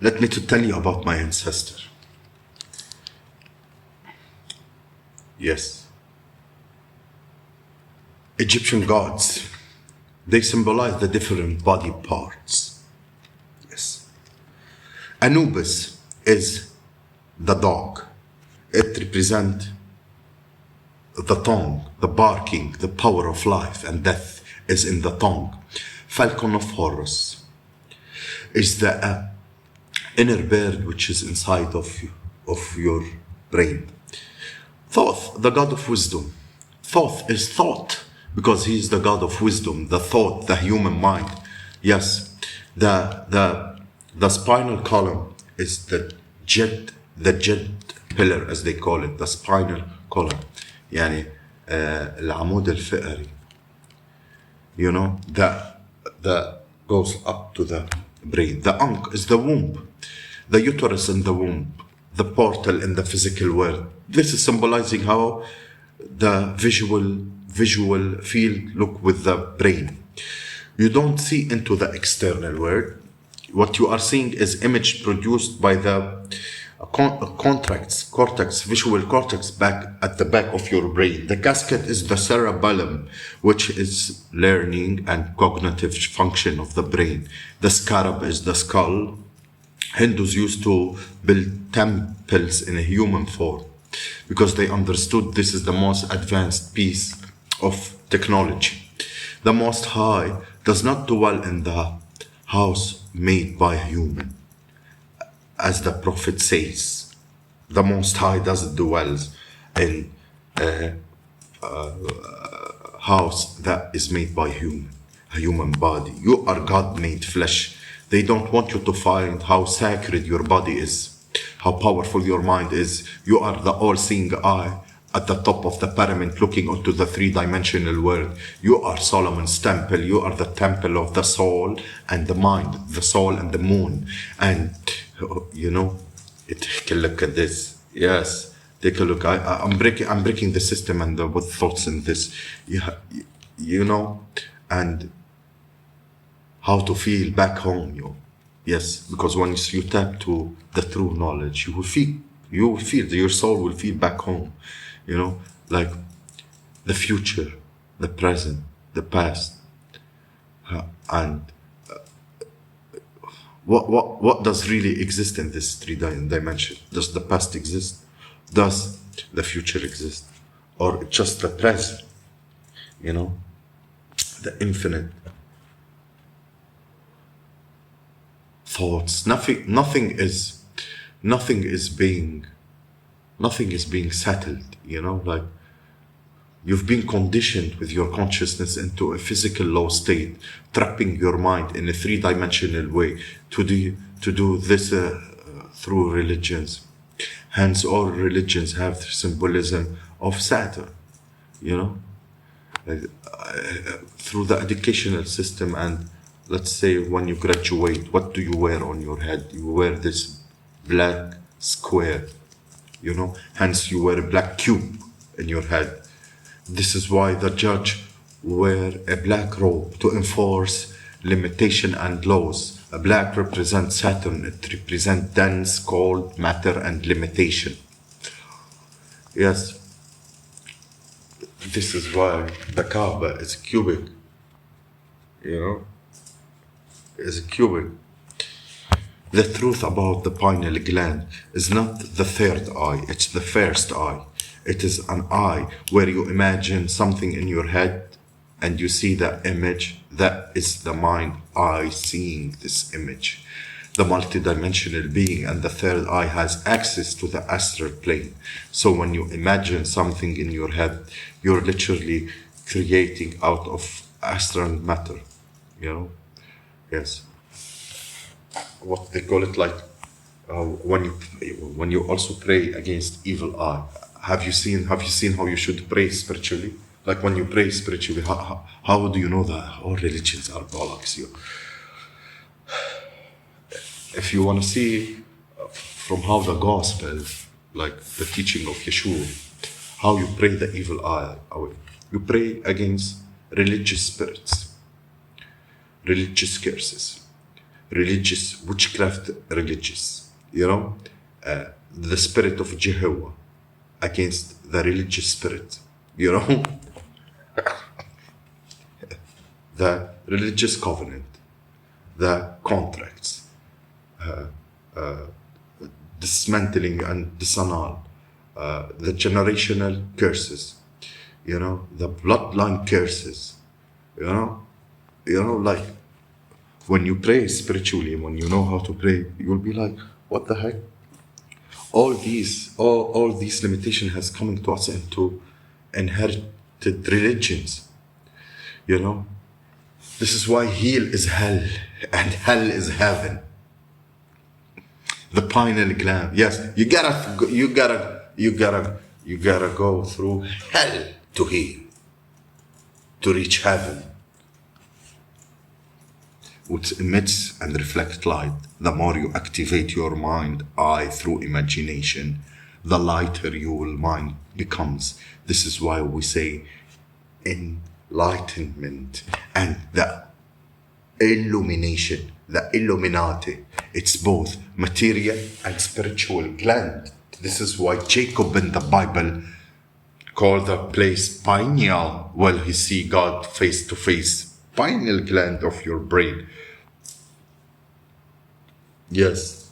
Let me to tell you about my ancestor. Yes. Egyptian gods, they symbolize the different body parts. Yes. Anubis is the dog. It represents the tongue, the barking, the power of life and death is in the tongue. Falcon of Horus is the inner bird which is inside of your brain. Thoth, the god of wisdom. Thoth is thought because he is the god of wisdom, the thought, the human mind. Yes, the spinal column is the jet pillar as they call it, the spinal column. يعني العمود الفقري. You know, that goes up to the brain. The ankh is the womb, the uterus in the womb, the portal in the physical world. This is symbolizing how the visual field look with the brain. You don't see into the external world. What you are seeing is image produced by the cortex, visual cortex back at the back of your brain. The casket is the cerebellum, which is learning and cognitive function of the brain. The scarab is the skull. Hindus used to build temples in a human form because they understood this is the most advanced piece of technology. The Most High does not dwell in the house made by a human. As the Prophet says, the Most High doesn't dwell in a house that is made by a human body. You are God-made flesh. They don't want you to find how sacred your body is, how powerful your mind is. You are the all-seeing eye at the top of the pyramid looking onto the three-dimensional world. You are Solomon's temple. You are the temple of the soul and the mind, the soul and the moon. And you know, take a look at this. Yes, take a look. I'm breaking the system and with thoughts in this. You know, and how to feel back home. Yes, because when you tap to the true knowledge, you will feel your soul will feel back home. You know, like the future, the present, the past, and what does really exist in this three dimension? Does the past exist? Does the future exist? Or just the present? You know, the infinite thoughts. Nothing is being settled. You know, like you've been conditioned with your consciousness into a physical low state, trapping your mind in a three-dimensional way to do this through religions. Hence, all religions have the symbolism of Saturn, you know, through the educational system. And let's say when you graduate, what do you wear on your head? You wear this black square, you know, hence you wear a black cube in your head. This is why the judge wear a black robe to enforce limitation and laws. A black represents Saturn. It represents dense, cold matter and limitation. Yes. This is why the Kaaba is cubic. You know, is cubic. The truth about the pineal gland is not the third eye, it's the first eye. It is an eye where you imagine something in your head and you see that image. That is the mind eye seeing this image. The multidimensional being and the third eye has access to the astral plane. So when you imagine something in your head, you're literally creating out of astral matter, you know? Yes. What they call it, like when you also pray against evil eye. Have you seen how you should pray spiritually? Like when you pray spiritually, how do you know that all religions are bollocks? If you want to see from how the gospel, like the teaching of Yeshua, how you pray the evil eye away. You pray against religious spirits, religious curses. religious, witchcraft religious, the spirit of Jehovah against the religious spirit, the religious covenant, the contracts, dismantling and disannul, the generational curses, the bloodline curses, like when you pray spiritually, when you know how to pray, you'll be like, what the heck? All these limitation has coming to us into inherited religions, This is why hell is hell and hell is heaven. The pineal gland. Yes, you gotta go through hell to heal, to reach heaven, which emits and reflects light. The more you activate your mind eye through imagination, the lighter your mind becomes. This is why we say enlightenment and the illumination, the Illuminati. It's both material and spiritual gland. This is why Jacob in the Bible called the place pineal. Well, he see God face to face. Pineal gland of your brain. Yes.